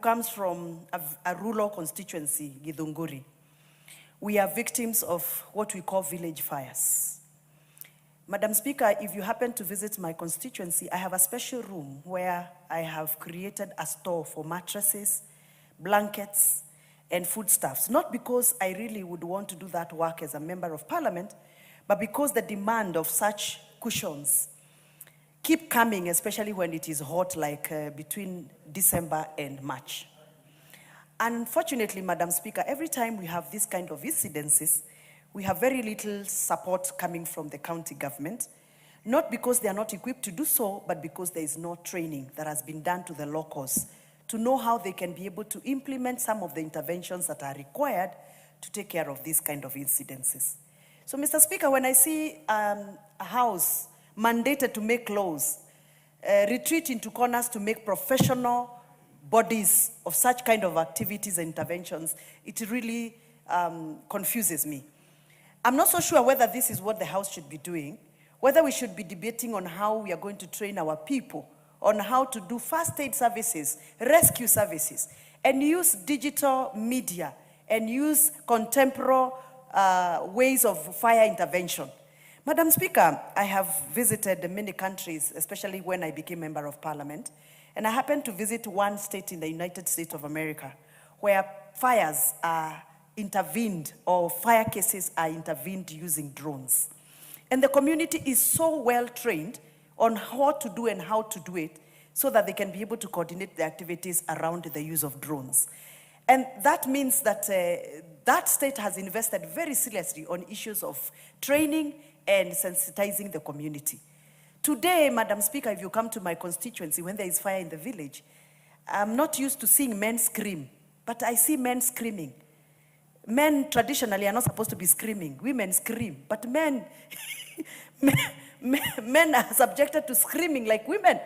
comes from a rural constituency, Githunguri. We are victims of what we call village fires. Madam Speaker, if you happen to visit my constituency, I have a special room where I have created a store for mattresses, blankets, and foodstuffs. Not because I really would want to do that work as a member of parliament, but because the demand of such cushions keep coming, especially when it is hot, like between December and March. Unfortunately, Madam Speaker, every time we have this kind of incidences, we have very little support coming from the county government, not because they are not equipped to do so, but because there is no training that has been done to the locals to know how they can be able to implement some of the interventions that are required to take care of these kind of incidences. So, Mr. Speaker, when I see a house mandated to make laws, retreat into corners to make professional bodies of such kind of activities and interventions, it really confuses me. I'm not so sure whether this is what the House should be doing, whether we should be debating on how we are going to train our people on how to do first aid services, rescue services, and use digital media and use contemporary ways of fire intervention. Madam Speaker, I have visited many countries, especially when I became member of parliament, and I happened to visit one state in the United States of America where fires are intervened, or fire cases are intervened using drones. And the community is so well trained on what to do and how to do it so that they can be able to coordinate the activities around the use of drones. And that means that that state has invested very seriously on issues of training and sensitizing the community. Today, Madam Speaker, if you come to my constituency, when there is fire in the village, I'm not used to seeing men scream, but I see men screaming. Men traditionally are not supposed to be screaming. Women scream, but men, men are subjected to screaming like women.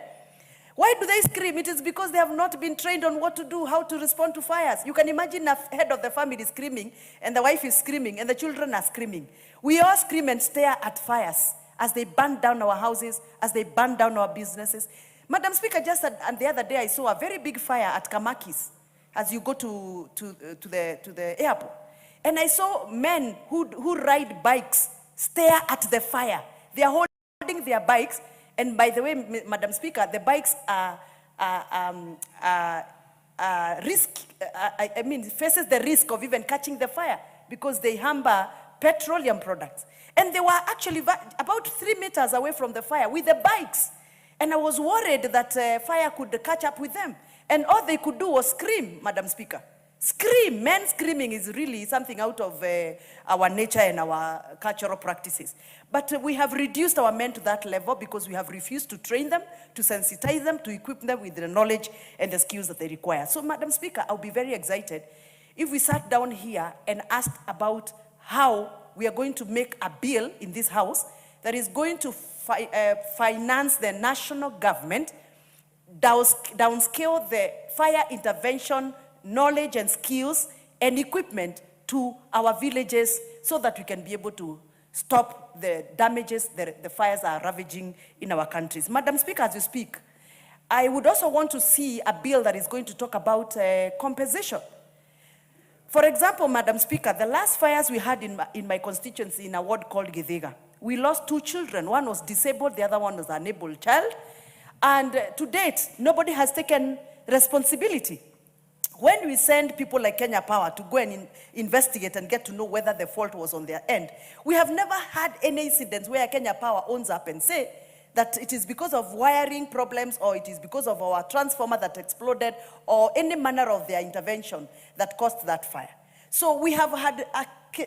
Why do they scream? It is because they have not been trained on what to do, how to respond to fires. You can imagine a head of the family screaming, and the wife is screaming, and the children are screaming. We all scream and stare at fires as they burn down our houses, as they burn down our businesses. Madam Speaker, just the other day I saw a very big fire at Kamakis as you go to the airport. And I saw men who ride bikes stare at the fire. They are holding their bikes. And by the way, Madam Speaker, the bikes are faces the risk of even catching the fire because they hamper petroleum products. And they were actually about 3 meters away from the fire with the bikes. And I was worried that fire could catch up with them. And all they could do was scream, Madam Speaker. Scream. Men screaming is really something out of our nature and our cultural practices. But we have reduced our men to that level because we have refused to train them, to sensitize them, to equip them with the knowledge and the skills that they require. So, Madam Speaker, I'll be very excited if we sat down here and asked about how we are going to make a bill in this House that is going to finance the national government, downscale the fire intervention knowledge and skills and equipment to our villages so that we can be able to stop the damages that the fires are ravaging in our countries. Madam Speaker, as you speak, I would also want to see a bill that is going to talk about compensation. For example, Madam Speaker, the last fires we had in my constituency in a ward called Githiga, we lost 2 children. One was disabled, the other one was an able child. And to date, nobody has taken responsibility. When we send people like Kenya Power to go and investigate and get to know whether the fault was on their end, we have never had any incidents where Kenya Power owns up and say that it is because of wiring problems or it is because of our transformer that exploded or any manner of their intervention that caused that fire. So we have had a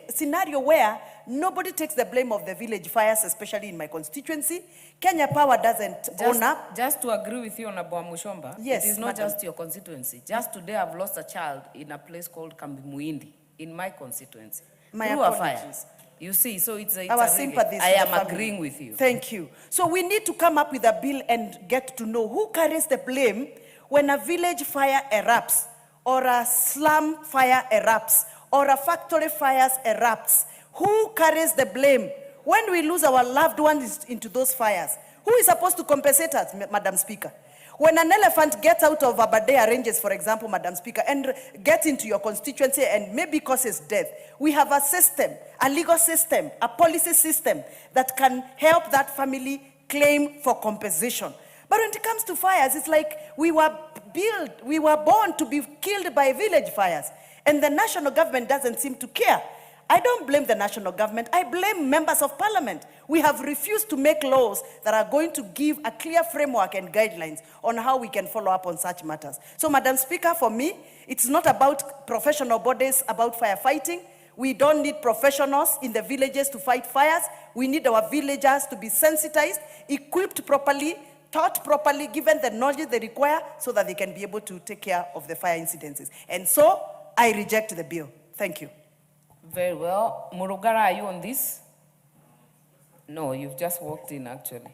scenario where nobody takes the blame of the village fires, especially in my constituency. Kenya Power doesn't own up. Just to agree with you on Wamuchomba, yes, it is not Madam. just your constituency. Just today I've lost a child in a place called Kambimuindi in my constituency. My through a apologies. fire. You see, so it's our sympathies. I am agreeing with you. Thank you. So we need to come up with a bill and get to know who carries the blame when a village fire erupts or a slum fire erupts or a factory fires erupts. Who carries the blame when we lose our loved ones into those fires? Who is supposed to compensate us, Madam Speaker? When an elephant gets out of Aberdare ranges, for example, Madam Speaker, and gets into your constituency and maybe causes death, we have a system, a legal system, a policy system that can help that family claim for compensation. But when it comes to fires, it's like we were born to be killed by village fires, and the national government doesn't seem to care. I don't blame the national government. I blame members of parliament. We have refused to make laws that are going to give a clear framework and guidelines on how we can follow up on such matters. So, Madam Speaker, for me, it's not about professional bodies about firefighting. We don't need professionals in the villages to fight fires. We need our villagers to be sensitized, equipped properly, taught properly, given the knowledge they require so that they can be able to take care of the fire incidences. And so, I reject the bill. Thank you. Very well. Murugara, are you on this? No, you've just walked in, actually.